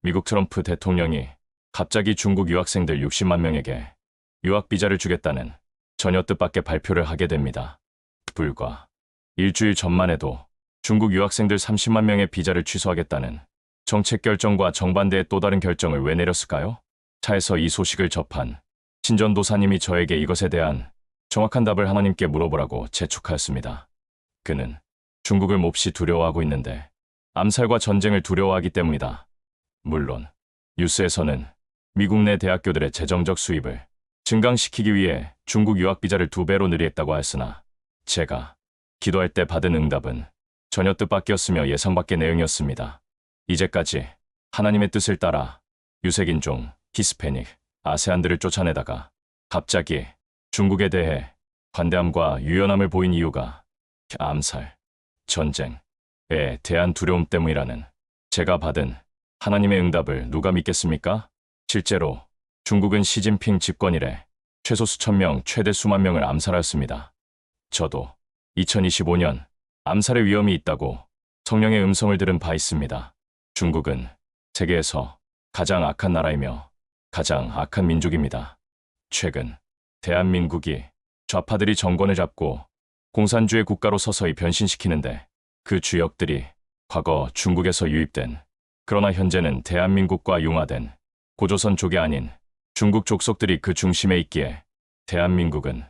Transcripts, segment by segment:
미국 트럼프 대통령이 갑자기 중국 유학생들 60만 명에게 유학비자를 주겠다는 전혀 뜻밖의 발표를 하게 됩니다. 불과 일주일 전만 해도 중국 유학생들 30만 명의 비자를 취소하겠다는 정책 결정과 정반대의 또 다른 결정을 왜 내렸을까요? 차에서 이 소식을 접한 신전도사님이 저에게 이것에 대한 정확한 답을 하나님께 물어보라고 재촉하였습니다. 그는 중국을 몹시 두려워하고 있는데 암살과 전쟁을 두려워하기 때문이다. 물론 뉴스에서는 미국 내 대학교들의 재정적 수입을 증강시키기 위해 중국 유학비자를 2배로 늘리겠다고 하였으나 제가 기도할 때 받은 응답은 전혀 뜻밖이었으며 예상밖의 내용이었습니다. 이제까지 하나님의 뜻을 따라 유색인종, 히스패닉, 아세안들을 쫓아내다가 갑자기 중국에 대해 관대함과 유연함을 보인 이유가 암살, 전쟁에 대한 두려움 때문이라는 제가 받은 하나님의 응답을 누가 믿겠습니까? 실제로 중국은 시진핑 집권 이래 최소 수천 명, 최대 수만 명을 암살하였습니다. 저도 2025년 암살의 위험이 있다고 성령의 음성을 들은 바 있습니다. 중국은 세계에서 가장 악한 나라이며 가장 악한 민족입니다. 최근 대한민국이 좌파들이 정권을 잡고 공산주의 국가로 서서히 변신시키는데 그 주역들이 과거 중국에서 유입된 그러나 현재는 대한민국과 융화된 고조선 족이 아닌 중국 족속들이 그 중심에 있기에 대한민국은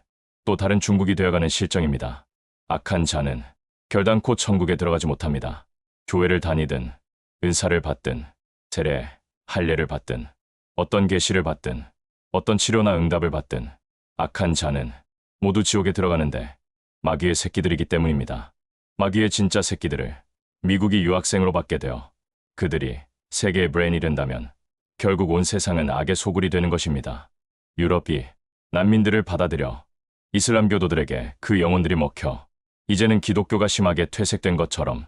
또 다른 중국이 되어가는 실정입니다. 악한 자는 결단코 천국에 들어가지 못합니다. 교회를 다니든 은사를 받든 세례, 할례를 받든 어떤 계시를 받든 어떤 치료나 응답을 받든 악한 자는 모두 지옥에 들어가는데 마귀의 새끼들이기 때문입니다. 마귀의 진짜 새끼들을 미국이 유학생으로 받게 되어 그들이 세계의 브레인이 된다면 결국 온 세상은 악의 소굴이 되는 것입니다. 유럽이 난민들을 받아들여 이슬람 교도들에게 그 영혼들이 먹혀 이제는 기독교가 심하게 퇴색된 것처럼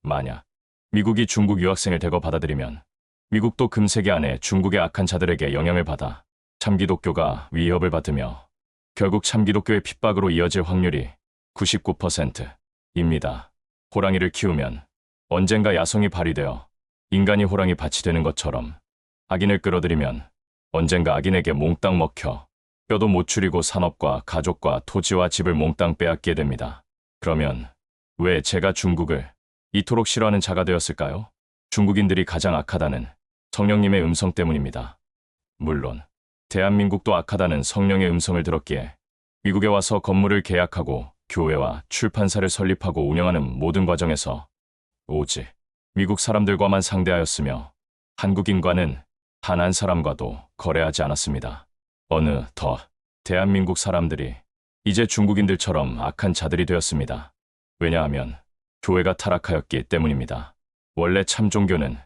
만약 미국이 중국 유학생을 대거 받아들이면 미국도 금세기 안에 중국의 악한 자들에게 영향을 받아 참기독교가 위협을 받으며 결국 참기독교의 핍박으로 이어질 확률이 99%입니다. 호랑이를 키우면 언젠가 야성이 발휘되어 인간이 호랑이 밭이 되는 것처럼 악인을 끌어들이면 언젠가 악인에게 몽땅 먹혀 뼈도 못 추리고 산업과 가족과 토지와 집을 몽땅 빼앗게 됩니다. 그러면 왜 제가 중국을 이토록 싫어하는 자가 되었을까요? 중국인들이 가장 악하다는 성령님의 음성 때문입니다. 물론 대한민국도 악하다는 성령의 음성을 들었기에 미국에 와서 건물을 계약하고 교회와 출판사를 설립하고 운영하는 모든 과정에서 오직 미국 사람들과만 상대하였으며 한국인과는 단 한 사람과도 거래하지 않았습니다. 어느 더 대한민국 사람들이 이제 중국인들처럼 악한 자들이 되었습니다. 왜냐하면 교회가 타락하였기 때문입니다. 원래 참 종교는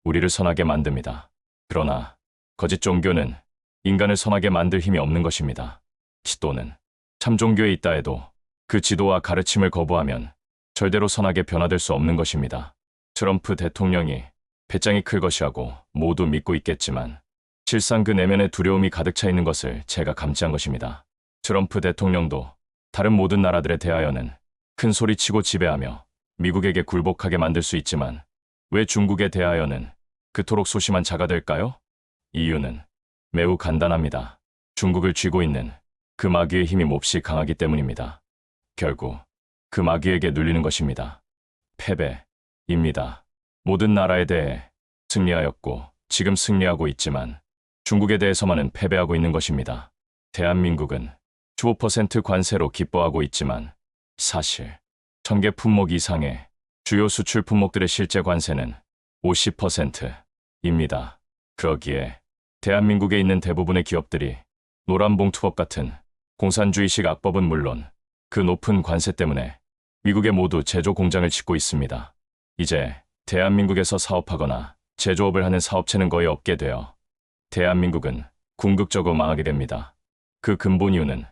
우리를 선하게 만듭니다. 그러나 거짓 종교는 인간을 선하게 만들 힘이 없는 것입니다. 지도는 참 종교에 있다 해도 그 지도와 가르침을 거부하면 절대로 선하게 변화될 수 없는 것입니다. 트럼프 대통령이 배짱이 클 것이라고 모두 믿고 있겠지만 실상 그 내면에 두려움이 가득 차 있는 것을 제가 감지한 것입니다. 트럼프 대통령도 다른 모든 나라들에 대하여는 큰 소리치고 지배하며 미국에게 굴복하게 만들 수 있지만 왜 중국에 대하여는 그토록 소심한 자가 될까요? 이유는 매우 간단합니다. 중국을 쥐고 있는 그 마귀의 힘이 몹시 강하기 때문입니다. 결국 그 마귀에게 눌리는 것입니다. 패배입니다. 모든 나라에 대해 승리하였고 지금 승리하고 있지만 중국에 대해서만은 패배하고 있는 것입니다. 대한민국은 15% 관세로 기뻐하고 있지만 사실 1000개 품목 이상의 주요 수출 품목들의 실제 관세는 50%입니다. 그러기에 대한민국에 있는 대부분의 기업들이 노란봉투법 같은 공산주의식 악법은 물론 그 높은 관세 때문에 미국에 모두 제조 공장을 짓고 있습니다. 이제 대한민국에서 사업하거나 제조업을 하는 사업체는 거의 없게 되어 대한민국은 궁극적으로 망하게 됩니다. 그 근본 이유는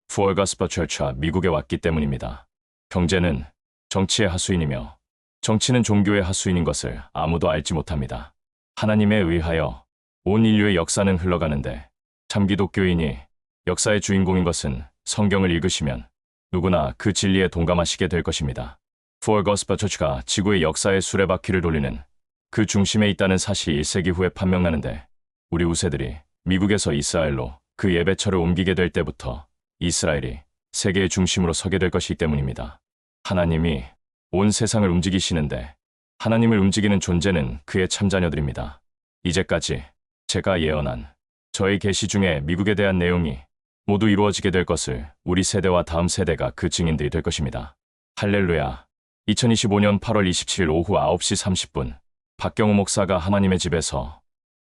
푸얼가스퍼 철차 미국에 왔기 때문입니다. 경제는 정치의 하수인이며 정치는 종교의 하수인인 것을 아무도 알지 못합니다. 하나님에 의하여 온 인류의 역사는 흘러가는데 참기독교인이 역사의 주인공인 것은 성경을 읽으시면 누구나 그 진리에 동감하시게 될 것입니다. 푸얼가스퍼 처치가 지구의 역사의 수레바퀴를 돌리는 그 중심에 있다는 사실이 1세기 후에 판명나는데 우리 우세들이 미국에서 이스라엘로 그 예배처를 옮기게 될 때부터 이스라엘이 세계의 중심으로 서게 될 것이기 때문입니다. 하나님이 온 세상을 움직이시는데 하나님을 움직이는 존재는 그의 참자녀들입니다. 이제까지 제가 예언한 저의 계시 중에 미국에 대한 내용이 모두 이루어지게 될 것을 우리 세대와 다음 세대가 그 증인들이 될 것입니다. 할렐루야. 2025년 8월 27일 오후 9시 30분 박경호 목사가 하나님의 집에서